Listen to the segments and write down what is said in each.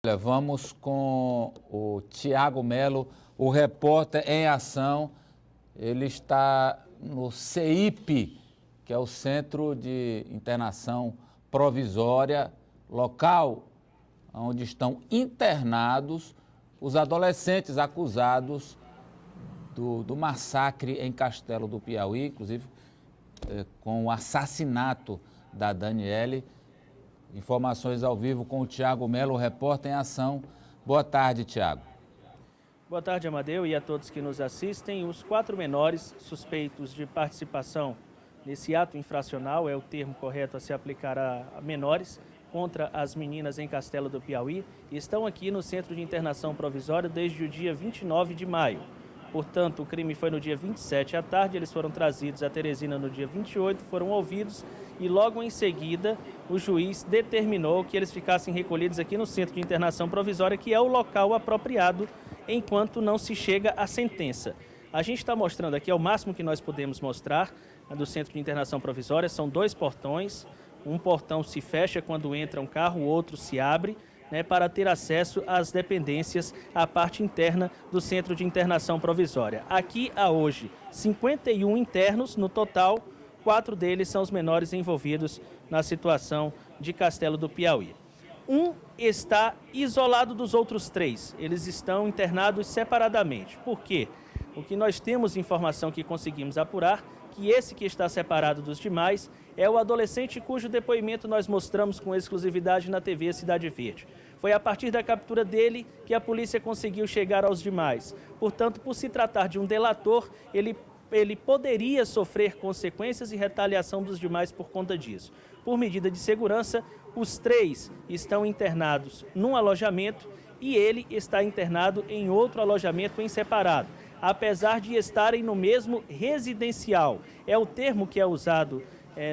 Olha, vamos com o Tiago Melo, o repórter em ação. Ele está no CIP, que é o Centro de Internação Provisória, local onde estão internados os adolescentes acusados do massacre em Castelo do Piauí, inclusive com o assassinato da Daniele. Informações ao vivo com o Tiago Melo, repórter em ação. Boa tarde, Tiago. Boa tarde, Amadeu, e a todos que nos assistem. Os 4 menores suspeitos de participação nesse ato infracional, é o termo correto a se aplicar a menores, contra as meninas em Castelo do Piauí, estão aqui no Centro de Internação Provisória desde o dia 29 de maio. Portanto, o crime foi no dia 27 à tarde, eles foram trazidos a Teresina no dia 28, foram ouvidos e logo em seguida o juiz determinou que eles ficassem recolhidos aqui no Centro de Internação Provisória, que é o local apropriado enquanto não se chega à sentença. A gente está mostrando aqui, é o máximo que nós podemos mostrar do Centro de Internação Provisória, são 2 portões, um portão se fecha quando entra um carro, o outro se abre, para ter acesso às dependências, à parte interna do Centro de Internação Provisória. Aqui há hoje 51 internos, no total, 4 deles são os menores envolvidos na situação de Castelo do Piauí. Um está isolado dos outros 3, eles estão internados separadamente. Por quê? O que nós temos informação que conseguimos apurar, que esse que está separado dos demais é o adolescente cujo depoimento nós mostramos com exclusividade na TV Cidade Verde. Foi a partir da captura dele que a polícia conseguiu chegar aos demais. Portanto, por se tratar de um delator, ele poderia sofrer consequências e retaliação dos demais por conta disso. Por medida de segurança, os 3 estão internados num alojamento e ele está internado em outro alojamento em separado, apesar de estarem no mesmo residencial. É o termo que é usado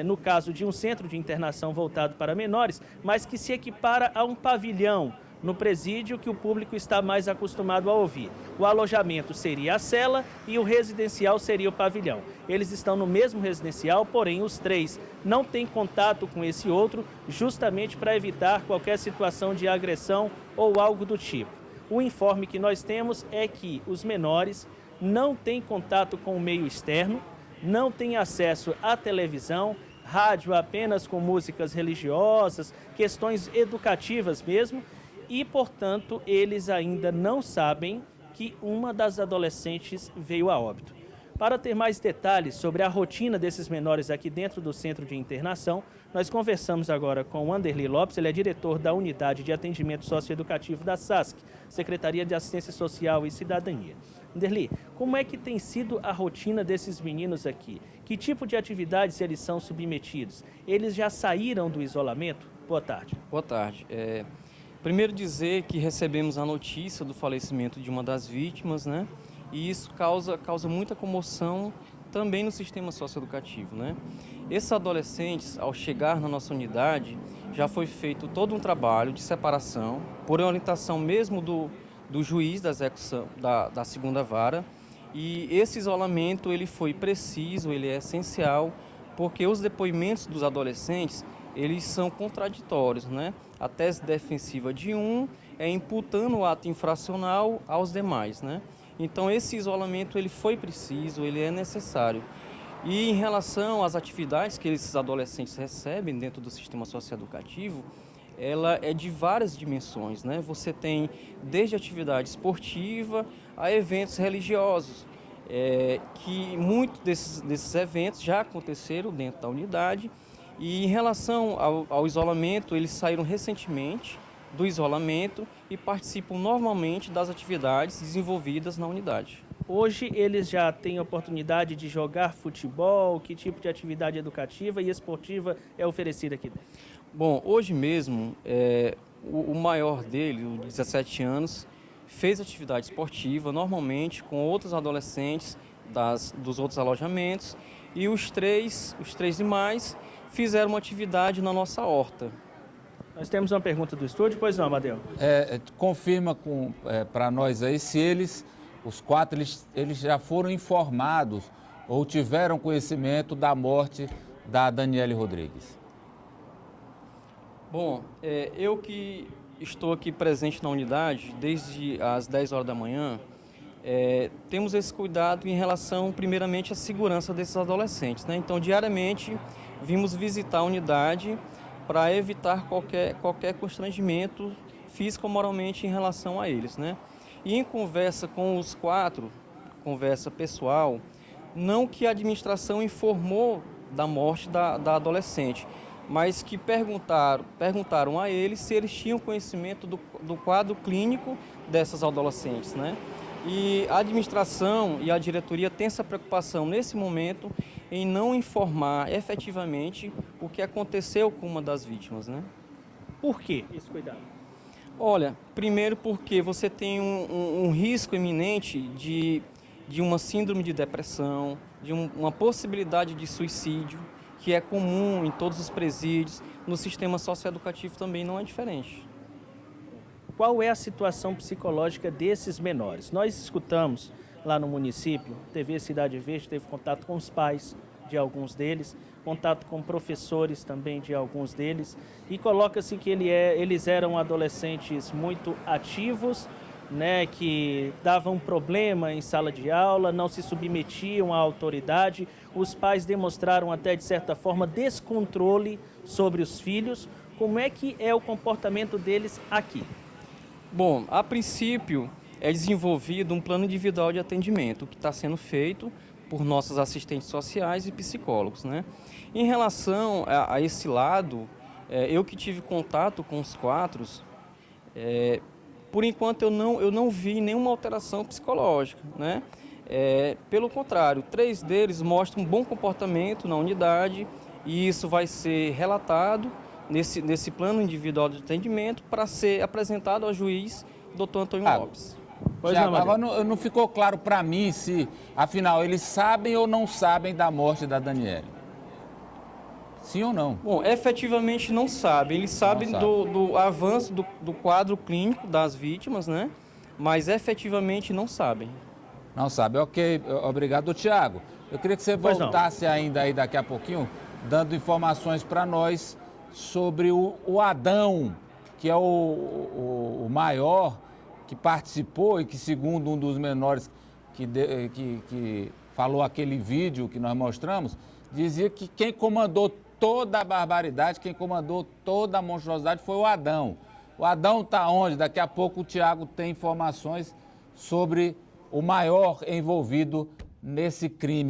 no caso de um centro de internação voltado para menores, mas que se equipara a um pavilhão no presídio que o público está mais acostumado a ouvir. O alojamento seria a cela e o residencial seria o pavilhão. Eles estão no mesmo residencial, porém os 3 não têm contato com esse outro, justamente para evitar qualquer situação de agressão ou algo do tipo. O informe que nós temos é que os menores não têm contato com o meio externo, não têm acesso à televisão, rádio apenas com músicas religiosas, questões educativas mesmo, e, portanto, eles ainda não sabem que uma das adolescentes veio a óbito. Para ter mais detalhes sobre a rotina desses menores aqui dentro do Centro de Internação, nós conversamos agora com o Anderli Lopes, ele é diretor da Unidade de Atendimento Socioeducativo da SASC, Secretaria de Assistência Social e Cidadania. Anderli, como é que tem sido a rotina desses meninos aqui? Que tipo de atividades eles são submetidos? Eles já saíram do isolamento? Boa tarde. Boa tarde. Primeiro dizer que recebemos a notícia do falecimento de uma das vítimas, e isso causa muita comoção também no sistema socioeducativo, Esses adolescentes, ao chegar na nossa unidade, já foi feito todo um trabalho de separação, por orientação mesmo do juiz da execução da segunda vara, e esse isolamento ele foi preciso, ele é essencial, porque os depoimentos dos adolescentes eles são contraditórios, A tese defensiva de um é imputando o ato infracional aos demais, Então esse isolamento ele foi preciso, ele é necessário. E em relação às atividades que esses adolescentes recebem dentro do sistema socioeducativo, ela é de várias dimensões, Você tem desde atividade esportiva a eventos religiosos, que muitos desses eventos já aconteceram dentro da unidade. E em relação ao isolamento, eles saíram recentemente do isolamento e participam normalmente das atividades desenvolvidas na unidade. Hoje eles já têm oportunidade de jogar futebol? Que tipo de atividade educativa e esportiva é oferecida aqui? Bom, hoje mesmo, o maior dele, o de 17 anos, fez atividade esportiva normalmente com outros adolescentes dos outros alojamentos e os três demais fizeram uma atividade na nossa horta. Nós temos uma pergunta do estúdio, pois não, Amadeu? Confirma para nós aí se os 4, eles já foram informados ou tiveram conhecimento da morte da Daniele Rodrigues. Bom, eu que estou aqui presente na unidade desde as 10 horas da manhã, temos esse cuidado em relação, primeiramente, à segurança desses adolescentes, né? Então, diariamente, vimos visitar a unidade para evitar qualquer constrangimento físico ou moralmente em relação a eles, né? E em conversa com os 4, conversa pessoal, não que a administração informou da morte da adolescente, mas que perguntaram a eles se eles tinham conhecimento do quadro clínico dessas adolescentes, né? E a administração e a diretoria têm essa preocupação nesse momento em não informar efetivamente o que aconteceu com uma das vítimas, né? Por que esse cuidado? Olha, primeiro porque você tem um risco iminente de uma síndrome de depressão, de uma possibilidade de suicídio, que é comum em todos os presídios, no sistema socioeducativo também não é diferente. Qual é a situação psicológica desses menores? Nós escutamos lá no município, TV Cidade Verde teve contato com os pais de alguns deles, contato com professores também de alguns deles, e coloca-se que eles eram adolescentes muito ativos, né, que davam problema em sala de aula, não se submetiam à autoridade. Os pais demonstraram até, de certa forma, descontrole sobre os filhos. Como é que é o comportamento deles aqui? Bom, a princípio é desenvolvido um plano individual de atendimento, que está sendo feito por nossos assistentes sociais e psicólogos, né? Em relação a esse lado, eu que tive contato com os 4, por enquanto eu não vi nenhuma alteração psicológica, né? Pelo contrário, 3 deles mostram um bom comportamento na unidade e isso vai ser relatado nesse plano individual de atendimento para ser apresentado ao juiz, Dr. Antônio Lopes. Tiago, agora não ficou claro para mim se, afinal, eles sabem ou não sabem da morte da Daniele. Sim ou não? Bom, efetivamente não sabem. Eles sabem do avanço do quadro clínico das vítimas, né? Mas efetivamente não sabem. Não sabe, ok. Obrigado, Tiago. Eu queria que você voltasse ainda aí daqui a pouquinho, dando informações para nós sobre o Adão, que é o maior que participou e que, segundo um dos menores que falou aquele vídeo que nós mostramos, dizia que quem comandou toda a barbaridade, quem comandou toda a monstruosidade foi o Adão. O Adão está onde? Daqui a pouco o Tiago tem informações sobre o maior envolvido nesse crime.